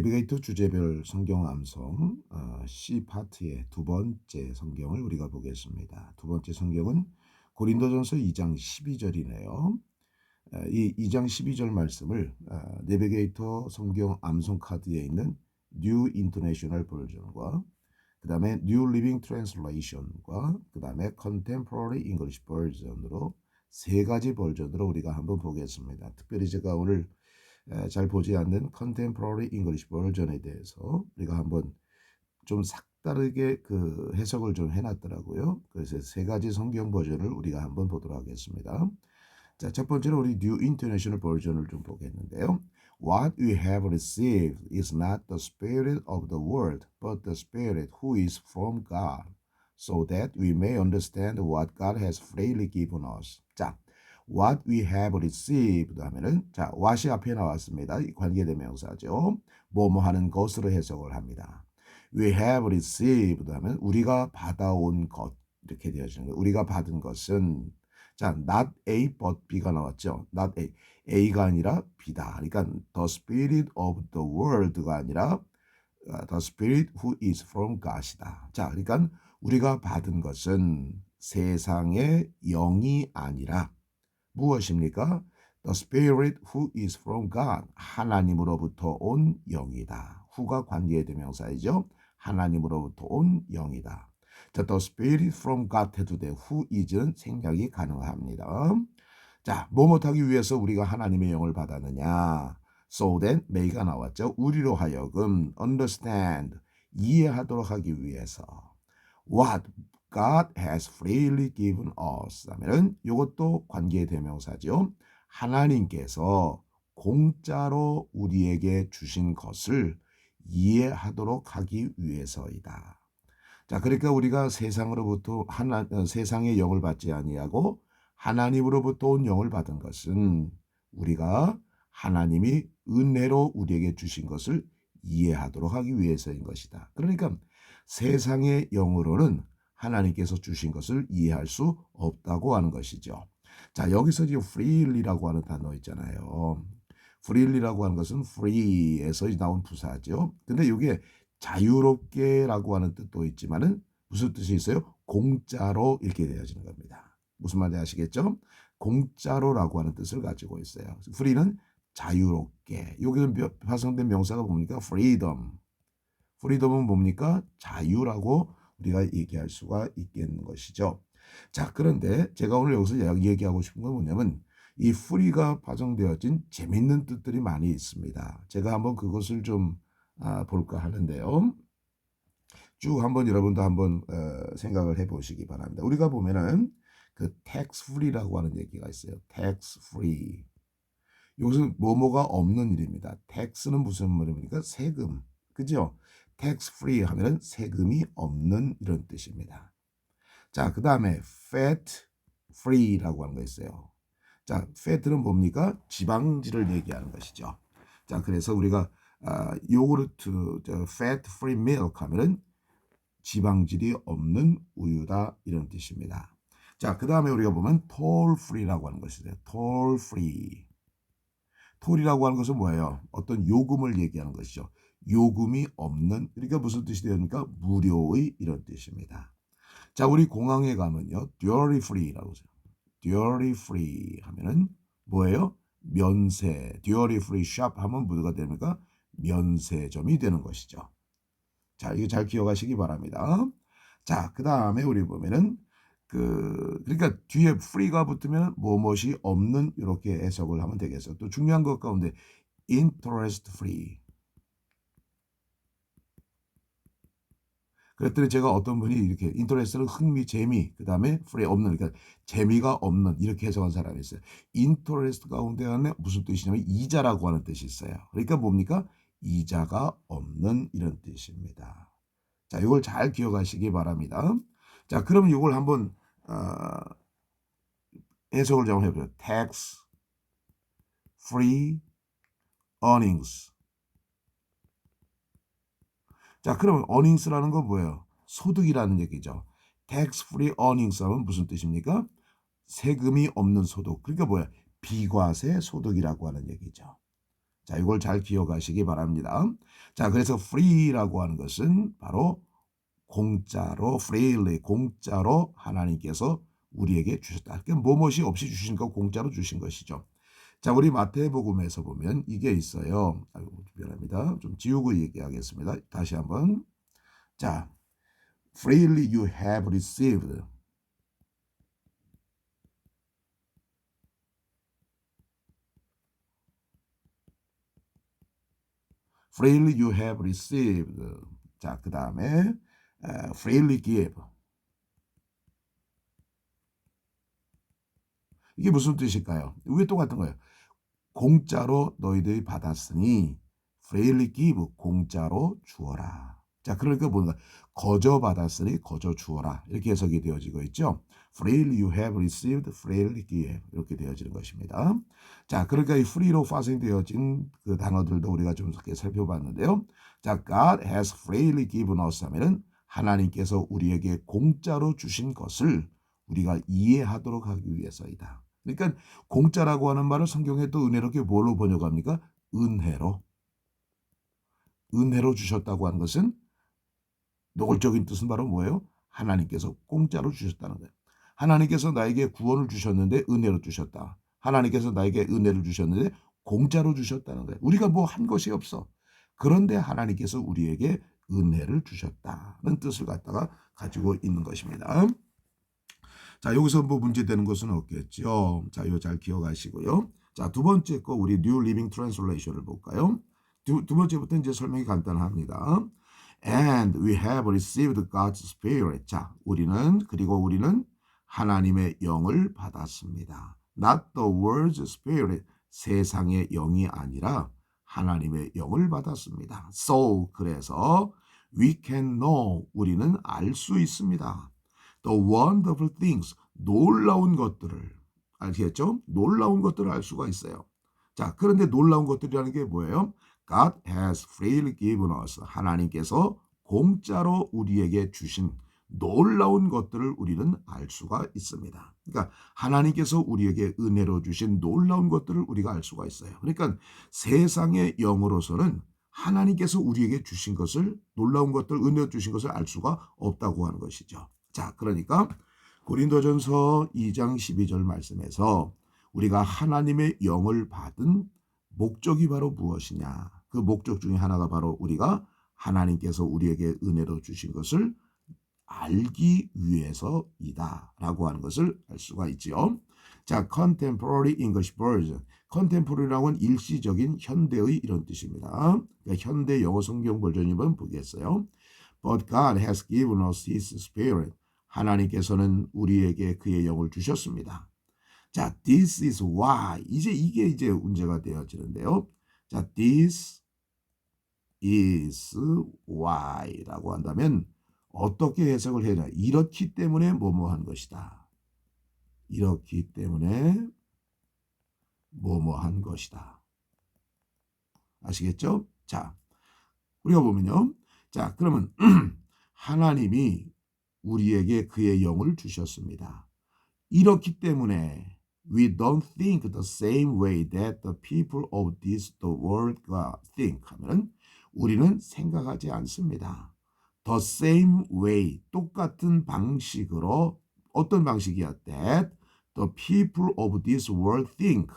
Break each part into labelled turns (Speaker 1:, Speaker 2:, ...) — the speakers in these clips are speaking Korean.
Speaker 1: 내비게이터 주제별 성경 암송 C 파트의 두 번째 성경을 우리가 보겠습니다. 두 번째 성경은 고린도전서 2장 12절이네요. 이 2장 12절 말씀을 내비게이터 성경 암송 카드에 있는 New International Version과 그 다음에 New Living Translation과 그 다음에 Contemporary English Version으로 세 가지 버전으로 우리가 한번 보겠습니다. 특별히 제가 오늘 잘 보지 않는 Contemporary English 버전에 대해서 우리가 한번 좀 색다르게 그 해석을 좀 해놨더라고요. 그래서 세 가지 성경 버전을 우리가 한번 보도록 하겠습니다. 자, 첫 번째로 우리 New International 버전을 좀 보겠는데요. What we have received is not the spirit of the world, but the spirit who is from God, so that we may understand what God has freely given us. 자, what we have received 하면은 자, what이 앞에 나왔습니다. 관계대명사죠. 뭐뭐 하는 것으로 해석을 합니다. We have received 하면 우리가 받아온 것 이렇게 되어지는 거예요. 우리가 받은 것은 자, not A but B가 나왔죠. not A. A가 아니라 B다. 그러니까 the spirit of the world가 아니라 the spirit who is from God이다. 자, 그러니까 우리가 받은 것은 세상의 영이 아니라 무엇입니까? The spirit who is from God. 하나님으로부터 온 영이다. who가 관계대명사이죠. 하나님으로부터 온 영이다. 자, the spirit from God 해도 돼. who is는 생략이 가능합니다. 자, 뭐뭇하기 위해서 우리가 하나님의 영을 받았느냐. So that may가 나왔죠. 우리로 하여금 understand, 이해하도록 하기 위해서. What God has freely given us 하면은 이것도 관계대명사죠. 하나님께서 공짜로 우리에게 주신 것을 이해하도록 하기 위해서이다. 자, 그러니까 우리가 세상으로부터 세상의 영을 받지 아니하고 하나님으로부터 온 영을 받은 것은 우리가 하나님이 은혜로 우리에게 주신 것을 이해하도록 하기 위해서인 것이다. 그러니까 세상의 영으로는 하나님께서 주신 것을 이해할 수 없다고 하는 것이죠. 자, 여기서 지금 freely라고 하는 단어 있잖아요. freely라고 하는 것은 free에서 나온 부사죠. 근데 이게 자유롭게라고 하는 뜻도 있지만은 무슨 뜻이 있어요? 공짜로 이렇게 되어지는 겁니다. 무슨 말인지 아시겠죠? 공짜로라고 하는 뜻을 가지고 있어요. free는 자유롭게. 여기서 파생된 명사가 뭡니까? freedom. freedom은 뭡니까? 자유라고 우리가 얘기할 수가 있겠는 것이죠. 자, 그런데 제가 오늘 여기서 얘기하고 싶은 건 뭐냐면 이 free가 파생되어진 재밌는 뜻들이 많이 있습니다. 제가 한번 그것을 좀 볼까 하는데요. 쭉 한번 여러분도 한번 생각을 해보시기 바랍니다. 우리가 보면은 그 tax free라고 하는 얘기가 있어요. tax free. 이것은 뭐뭐가 없는 일입니다. tax는 무슨 말입니까? 세금. 그죠? tax free 하면은 세금이 없는 이런 뜻입니다. 자, 그 다음에 fat free라고 하는 거 있어요. 자, fat는 뭡니까? 지방질을 얘기하는 것이죠. 자, 그래서 우리가 요구르트, fat free milk 하면은 지방질이 없는 우유다 이런 뜻입니다. 자, 그 다음에 우리가 보면 toll free라고 하는 것이죠. toll free. toll이라고 하는 것은 뭐예요? 어떤 요금을 얘기하는 것이죠. 요금이 없는, 그러니까 무슨 뜻이 됩니까? 무료의 이런 뜻입니다. 자, 우리 공항에 가면요, duty free라고 하죠. duty free 하면은 뭐예요? 면세. duty free shop 하면 뭐가 됩니까? 면세점이 되는 것이죠. 자, 이거 잘 기억하시기 바랍니다. 자, 그 다음에 우리 보면은 그러니까 뒤에 free가 붙으면 무엇이 없는 이렇게 해석을 하면 되겠어요. 또 중요한 것 가운데 interest free. 그랬더니 제가 어떤 분이 이렇게 interest는 흥미, 재미, 그 다음에 free 없는, 그러니까 재미가 없는 이렇게 해석한 사람이 있어요. interest 가운데 안에 무슨 뜻이냐면 이자라고 하는 뜻이 있어요. 그러니까 뭡니까? 이자가 없는 이런 뜻입니다. 자, 이걸 잘 기억하시기 바랍니다. 자, 그럼 이걸 한번 해석을 좀 해보죠. tax free earnings. 자, 그러면 earnings라는 건 뭐예요? 소득이라는 얘기죠. tax free earnings 하면 무슨 뜻입니까? 세금이 없는 소득. 그러니까 뭐야? 비과세 소득이라고 하는 얘기죠. 자, 이걸 잘 기억하시기 바랍니다. 자, 그래서 free라고 하는 것은 바로 공짜로 freely 공짜로 하나님께서 우리에게 주셨다. 그러니까 뭐뭇이 없이 주신 거 공짜로 주신 것이죠. 자, 우리 마태복음에서 보면 이게 있어요. 아이고, 미안합니다. 좀 지우고 얘기하겠습니다. 다시 한번. 자, freely you have received. freely you have received. 자, 그 다음에 freely give. 이게 무슨 뜻일까요? 이게 똑같은 거예요. 공짜로 너희들이 받았으니 freely give 공짜로 주어라. 자, 그러니까 뭔가 거저 받았으니 거저 주어라. 이렇게 해석이 되어지고 있죠. freely you have received, freely give 이렇게 되어지는 것입니다. 자, 그러니까 이 free로 파생되어진 그 단어들도 우리가 좀 이렇게 살펴봤는데요. 자, God has freely given us 하면은 하나님께서 우리에게 공짜로 주신 것을 우리가 이해하도록 하기 위해서이다. 그러니까 공짜라고 하는 말을 성경에 또 은혜롭게 뭘로 번역합니까? 은혜로. 은혜로 주셨다고 하는 것은 노골적인 뜻은 바로 뭐예요? 하나님께서 공짜로 주셨다는 거예요. 하나님께서 나에게 구원을 주셨는데 은혜로 주셨다. 하나님께서 나에게 은혜를 주셨는데 공짜로 주셨다는 거예요. 우리가 뭐 한 것이 없어. 그런데 하나님께서 우리에게 은혜를 주셨다는 뜻을 갖다가 가지고 있는 것입니다. 자, 여기서 뭐 문제되는 것은 없겠죠. 자, 이거 잘 기억하시고요. 자, 두 번째 거 우리 New Living Translation을 볼까요? 두 번째부터 이제 설명이 간단합니다. And we have received God's Spirit. 자, 우리는 하나님의 영을 받았습니다. Not the world's spirit. 세상의 영이 아니라 하나님의 영을 받았습니다. So, 그래서 we can know. 우리는 알 수 있습니다. The wonderful things, 놀라운 것들을 아시겠죠? 놀라운 것들을 알 수가 있어요. 자, 그런데 놀라운 것들이라는 게 뭐예요? God has freely given us. 하나님께서 공짜로 우리에게 주신 놀라운 것들을 우리는 알 수가 있습니다. 그러니까 하나님께서 우리에게 은혜로 주신 놀라운 것들을 우리가 알 수가 있어요. 그러니까 세상의 영으로서는 하나님께서 우리에게 주신 것을 놀라운 것들, 은혜로 주신 것을 알 수가 없다고 하는 것이죠. 자, 그러니까 고린도전서 2장 12절 말씀에서 우리가 하나님의 영을 받은 목적이 바로 무엇이냐? 그 목적 중에 하나가 바로 우리가 하나님께서 우리에게 은혜로 주신 것을 알기 위해서이다 라고 하는 것을 알 수가 있죠. 자, Contemporary English Version. Contemporary라고 하는 일시적인 현대의 이런 뜻입니다. 그러니까 현대 영어 성경 버전이면 보겠어요. But God has given us His Spirit. 하나님께서는 우리에게 그의 영을 주셨습니다. 자, this is why. 이게 문제가 되어지는데요. 자, this is why라고 한다면 어떻게 해석을 해야 되나? 이렇기 때문에 뭐뭐한 것이다. 이렇기 때문에 뭐뭐한 것이다. 아시겠죠? 자, 우리가 보면요. 자, 그러면 하나님이 우리에게 그의 영을 주셨습니다. 이렇기 때문에 we don't think the same way that the people of this the world think 하면 우리는 생각하지 않습니다. The same way 똑같은 방식으로 어떤 방식이야? That the people of this world think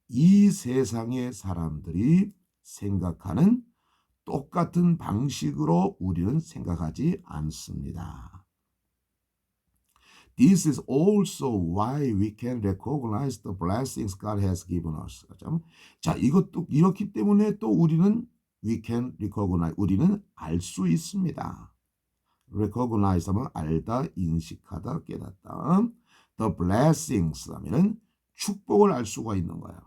Speaker 1: 이 세상의 사람들이 생각하는 똑같은 방식으로 우리는 생각하지 않습니다. This is also why we can recognize the blessings God has given us. 자, 이것도 이렇기 때문에 또 우리는 we can recognize 우리는 알 수 있습니다. recognize 하면 알다, 인식하다, 깨닫다. The blessings 하면은 축복을 알 수가 있는 거예요.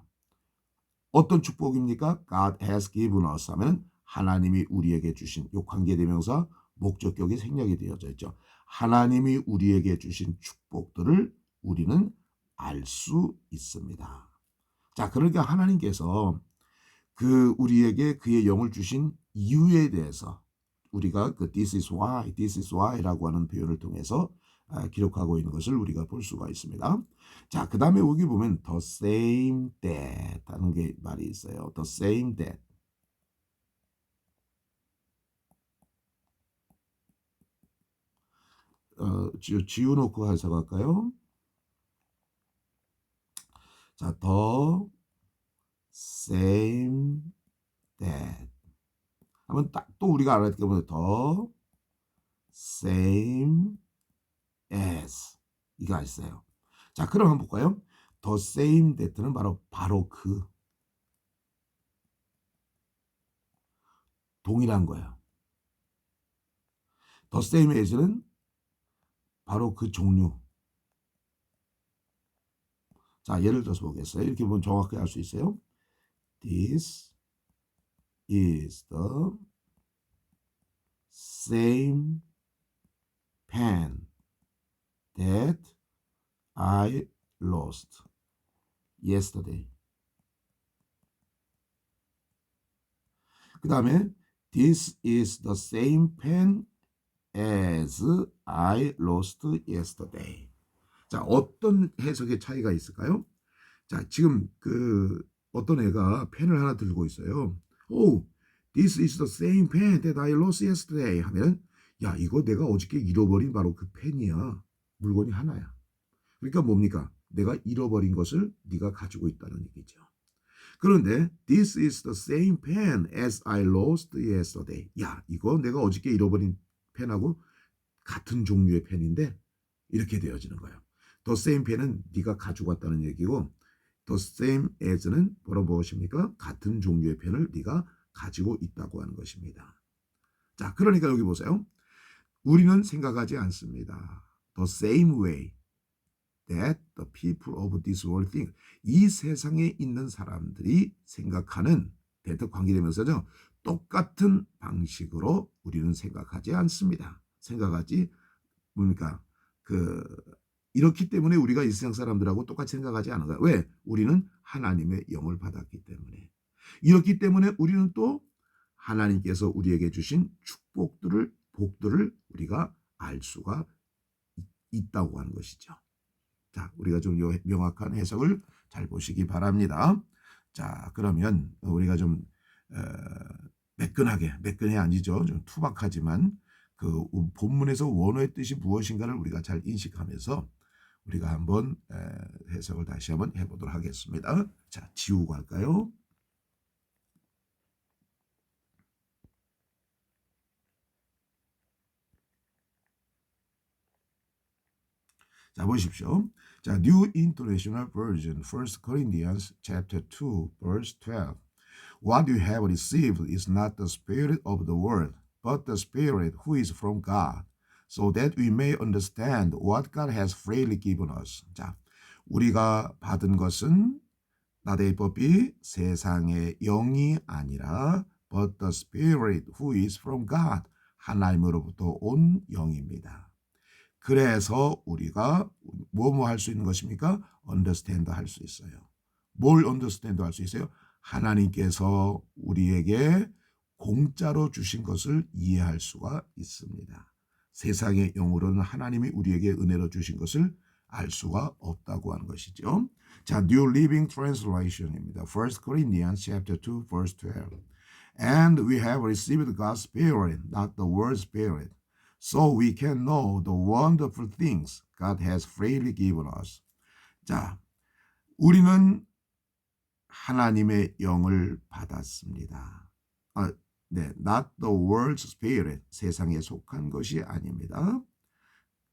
Speaker 1: 어떤 축복입니까? God has given us 하면 하나님이 우리에게 주신 요 관계대명사 목적격이 생략이 되어져 있죠. 하나님이 우리에게 주신 축복들을 우리는 알 수 있습니다. 자, 그러니까 하나님께서 그 우리에게 그의 영을 주신 이유에 대해서 우리가 그 this is why라고 하는 표현을 통해서 기록하고 있는 것을 우리가 볼 수가 있습니다. 자, 그 다음에 여기 보면 the same that 하는 게 말이 있어요. the same that. 지우놓고 해석할까요? 자, the same that. 한번 또 우리가 알아야 될 게 뭐예요? the same as. 이거 있어요. 자, 그럼 한번 볼까요? the same that는 바로 그 동일한 거예요. the same as는 바로 그 종류. 자, 예를 들어서 보겠어요. 이렇게 보면 정확하게 알 수 있어요. This is the same pen that I lost yesterday. 그 다음에 This is the same pen as I lost yesterday. 자, 어떤 해석의 차이가 있을까요? 자, 지금 어떤 애가 펜을 하나 들고 있어요. Oh, this is the same pen that I lost yesterday. 하면 야, 이거 내가 어저께 잃어버린 바로 그 펜이야. 물건이 하나야. 그러니까 뭡니까? 내가 잃어버린 것을 네가 가지고 있다는 얘기죠. 그런데 this is the same pen as I lost yesterday. 야, 이거 내가 어저께 잃어버린 펜하고 같은 종류의 펜인데 이렇게 되어지는 거예요. The same 펜은 네가 가지고 왔다는 얘기고 the same as는 바로 무엇입니까? 같은 종류의 펜을 네가 가지고 있다고 하는 것입니다. 자, 그러니까 여기 보세요. 우리는 생각하지 않습니다. The same way that the people of this world think. 이 세상에 있는 사람들이 생각하는 대터 관계되면서죠. 똑같은 방식으로 우리는 생각하지 않습니다. 생각하지 뭡니까? 이렇기 때문에 우리가 이 세상 사람들하고 똑같이 생각하지 않은 거야. 왜? 우리는 하나님의 영을 받았기 때문에. 이렇기 때문에 우리는 또 하나님께서 우리에게 주신 복들을 우리가 알 수가 있다고 하는 것이죠. 자, 우리가 좀 명확한 해석을 잘 보시기 바랍니다. 자, 그러면 우리가 좀 매끈해 아니죠. 좀 투박하지만 그 본문에서 원어의 뜻이 무엇인가를 우리가 잘 인식하면서 우리가 한번 해석을 다시 한번 해보도록 하겠습니다. 자, 지우고 할까요? 자, 보십시오. 자, New International Version, 1 Corinthians chapter 2, verse 12. What you have received is not the spirit of the world, but the Spirit who is from God, so that we may understand what God has freely given us. 자, 우리가 받은 것은 나대법이 세상의 영이 아니라 but the Spirit who is from God, 하나님으로부터 온 영입니다. 그래서 우리가 뭐뭐 할 수 있는 것입니까? understand 할 수 있어요. 뭘 understand 할 수 있어요? 하나님께서 우리에게 공짜로 주신 것을 이해할 수가 있습니다. 세상의 영으로는 하나님이 우리에게 은혜로 주신 것을 알 수가 없다고 하는 것이죠. 자, New Living Translation입니다. 1 Corinthians chapter 2, verse 12. And we have received God's Spirit, not the world's Spirit, so we can know the wonderful things God has freely given us. 자, 우리는 하나님의 영을 받았습니다. 네, not the world's spirit, 세상에 속한 것이 아닙니다.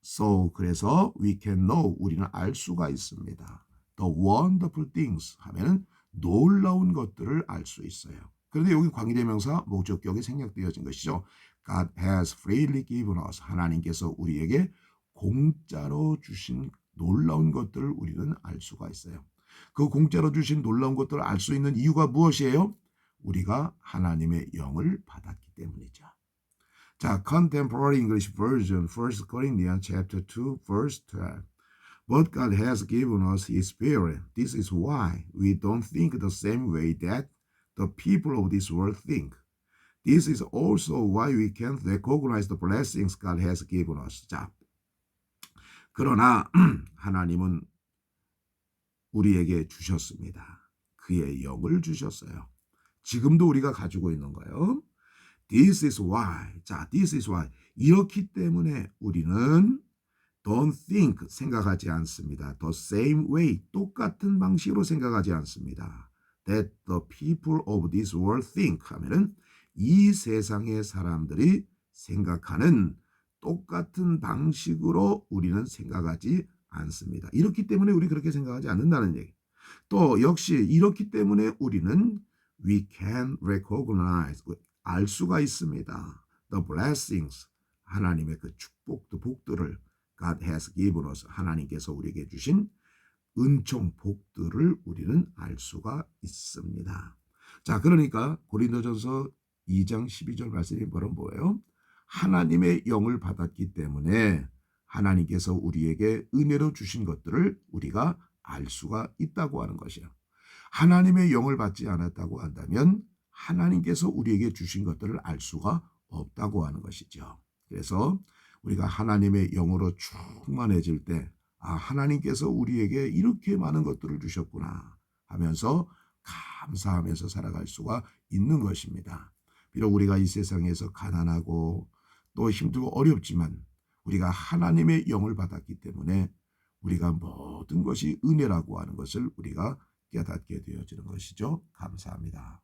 Speaker 1: So, 그래서 we can know, 우리는 알 수가 있습니다. The wonderful things 하면은 놀라운 것들을 알 수 있어요. 그런데 여기 관계대명사 목적격이 생략되어진 것이죠. God has freely given us. 하나님께서 우리에게 공짜로 주신 놀라운 것들을 우리는 알 수가 있어요. 그 공짜로 주신 놀라운 것들을 알 수 있는 이유가 무엇이에요? 우리가 하나님의 영을 받았기 때문이죠. 자, Contemporary English Version, 1 Corinthians chapter 2, verse 12. But God has given us His Spirit. This is why we don't think the same way that the people of this world think. This is also why we can't recognize the blessings God has given us. 자, 그러나 하나님은 우리에게 주셨습니다. 그의 영을 주셨어요. 지금도 우리가 가지고 있는 거예요. This is why. 자, this is why. 이렇기 때문에 우리는 don't think, 생각하지 않습니다. The same way, 똑같은 방식으로 생각하지 않습니다. That the people of this world think 하면은 이 세상의 사람들이 생각하는 똑같은 방식으로 우리는 생각하지 않습니다. 이렇기 때문에 우리 그렇게 생각하지 않는다는 얘기. 또 역시 이렇기 때문에 우리는 we can recognize, 알 수가 있습니다. The blessings, 하나님의 그 축복도 복들을 God has given us, 하나님께서 우리에게 주신 은총 복들을 우리는 알 수가 있습니다. 자, 그러니까 고린도전서 2장 12절 말씀이 뭐예요? 하나님의 영을 받았기 때문에 하나님께서 우리에게 은혜로 주신 것들을 우리가 알 수가 있다고 하는 것이야. 하나님의 영을 받지 않았다고 한다면 하나님께서 우리에게 주신 것들을 알 수가 없다고 하는 것이죠. 그래서 우리가 하나님의 영으로 충만해질 때, 아, 하나님께서 우리에게 이렇게 많은 것들을 주셨구나 하면서 감사하면서 살아갈 수가 있는 것입니다. 비록 우리가 이 세상에서 가난하고 또 힘들고 어렵지만 우리가 하나님의 영을 받았기 때문에 우리가 모든 것이 은혜라고 하는 것을 우리가 깨닫게 되어지는 것이죠. 감사합니다.